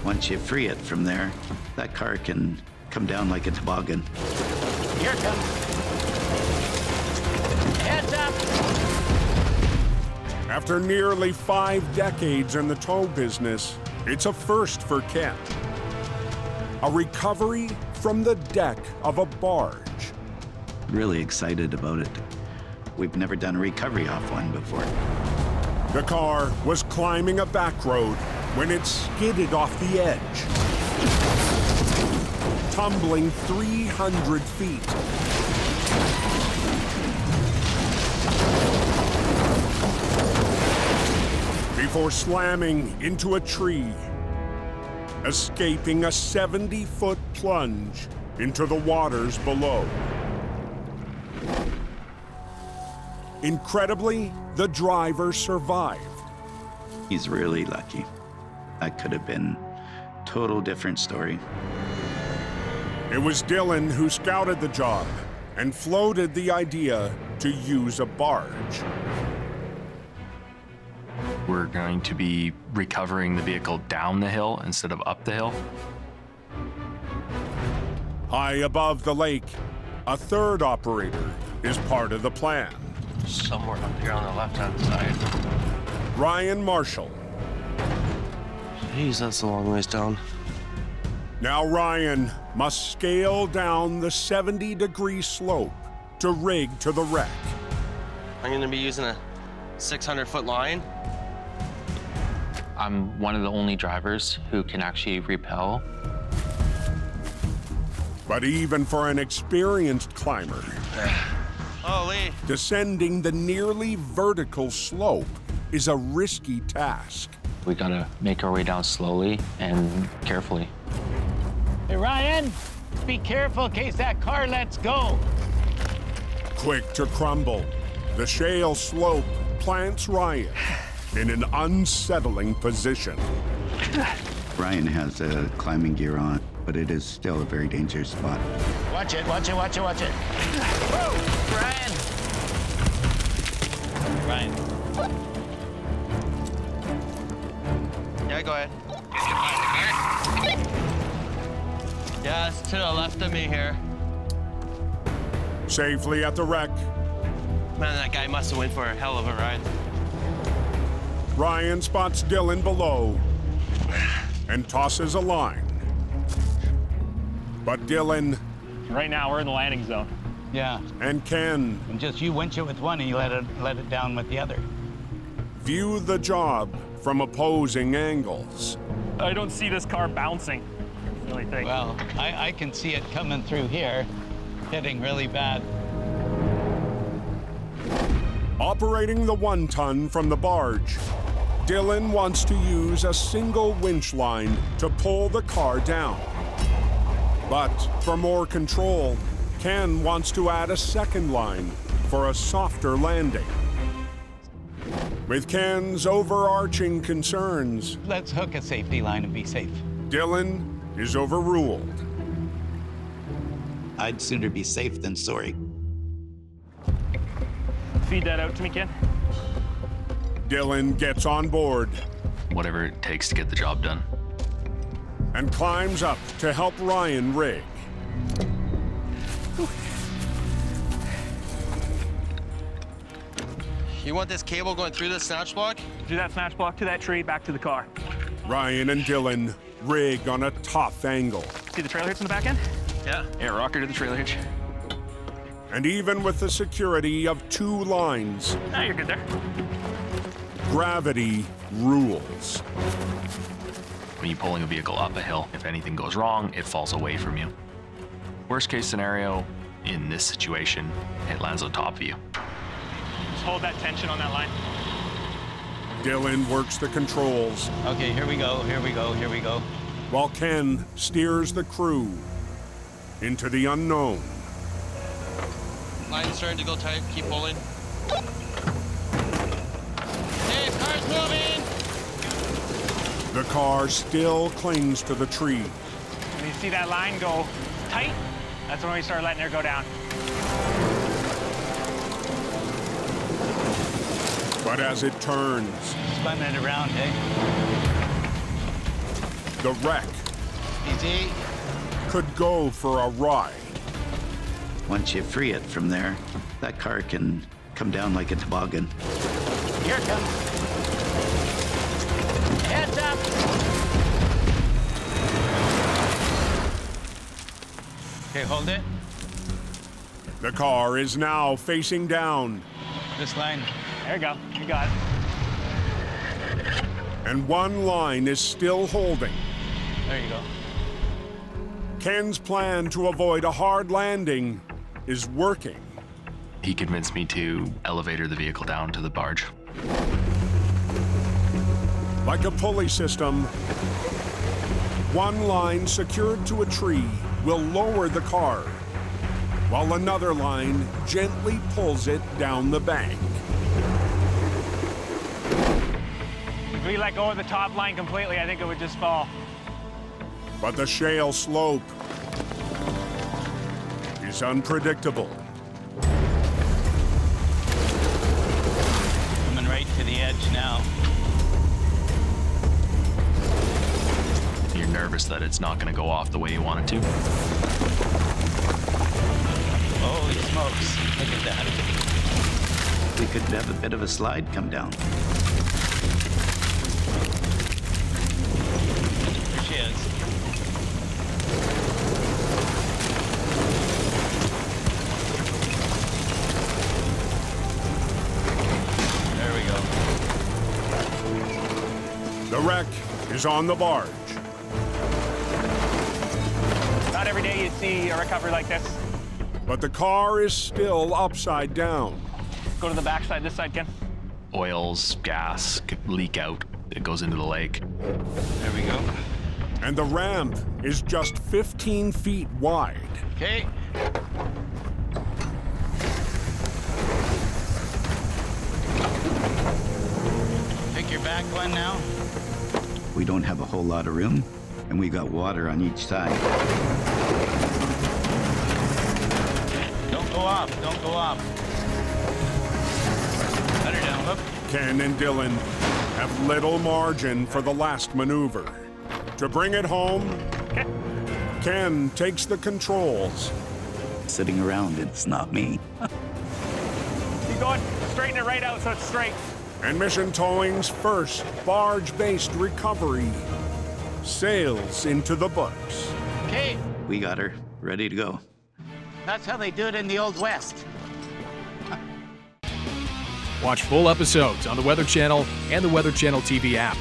Once you free it from there, that car can come down like a toboggan. Here it comes. Heads up! After nearly 5 decades in the tow business, it's a first for Ken. A recovery from the deck of a barge. Really excited about it. We've never done a recovery off one before. The car was climbing a back road when it skidded off the edge, tumbling 300 feet. Before slamming into a tree, escaping a 70-foot plunge into the waters below. Incredibly, the driver survived. He's really lucky. That could have been a total different story. It was Dylan who scouted the job and floated the idea to use a barge. We're going to be recovering the vehicle down the hill instead of up the hill. High above the lake, a third operator is part of the plan. Somewhere up here on the left-hand side. Ryan Marshall. Jeez, that's a long ways down. Now Ryan must scale down the 70-degree slope to rig to the wreck. I'm gonna be using a 600-foot line. I'm one of the only drivers who can actually rappel. But even for an experienced climber, Holy. descending the nearly vertical slope is a risky task. We gotta make our way down slowly and carefully. Hey, Ryan, be careful in case that car lets go. Quick to crumble, the shale slope plants Ryan in an unsettling position. Ryan has a climbing gear on, but it is still a very dangerous spot. Watch it, watch it, watch it, watch it. Whoa, Ryan. Ryan. Yeah, go ahead. Yeah, it's to the left of me here. Safely at the wreck, Man, that guy must have went for a hell of a ride. Ryan spots Dylan below and tosses a line. But Dylan Right now, we're in the landing zone. Yeah, and Ken and just you winch it with one and you let it down with the other. view the job from opposing angles. I don't see this car bouncing. That's the only thing. Well, I can see it coming through here, hitting really bad. Operating the 1-ton from the barge, Dylan wants to use a single winch line to pull the car down. But for more control, Ken wants to add a second line for a softer landing. With Ken's overarching concerns, Let's hook a safety line and be safe. Dylan is overruled. I'd sooner be safe than sorry. Feed that out to me, Ken. Dylan gets on board Whatever it takes to get the job done. and climbs up to help Ryan rig. You want this cable going through the snatch block? Do that snatch block to that tree, back to the car. Ryan and Dylan rig on a tough angle. See the trailer hitch in the back end? Yeah. Yeah, rocker to the trailer hitch. And even with the security of 2 lines, Ah, you're good there. gravity rules. When you're pulling a vehicle up a hill, if anything goes wrong, it falls away from you. Worst case scenario, in this situation, it lands on top of you. Just hold that tension on that line. Dylan works the controls, Okay, here we go, here we go, here we go. while Ken steers the crew into the unknown. Line's starting to go tight. Keep pulling. Hey, car's moving! The car still clings to the tree, When you see that line go tight, that's when we start letting her go down. but as it turns, Spun it around, eh? The wreck Easy. could go for a ride. Once you free it from there, that car can come down like a toboggan. Here it comes. Heads up. Okay, hold it. The car is now facing down, This line. There you go. You got it. and one line is still holding. There you go. Ken's plan to avoid a hard landing is working. He convinced me to elevator the vehicle down to the barge. Like a pulley system, one line secured to a tree will lower the car, while another line gently pulls it down the bank. If we let go of the top line completely, I think it would just fall. But the shale slope is unpredictable. Coming right to the edge now. You're nervous that it's not going to go off the way you want it to. Holy smokes. Look at that. We could have a bit of a slide come down. There she is. There we go. The wreck is on the barge. Not every day you see a recovery like this. But the car is still upside down. Go to the backside, this side, Ken. Oils, gas could leak out. It goes into the lake. There we go. And the ramp is just 15 feet wide. Okay. Pick your back one now. We don't have a whole lot of room, and we got water on each side. Don't go off. Don't go off. Let her down. Look. Ken and Dylan have little margin for the last maneuver. To bring it home, Ken takes the controls. Sitting around, it's not me. Keep going. Straighten it right out so it's straight. And Mission Towing's first barge-based recovery sails into the books. Okay. We got her ready to go. That's how they do it in the Old West. Watch full episodes on the Weather Channel and the Weather Channel TV app.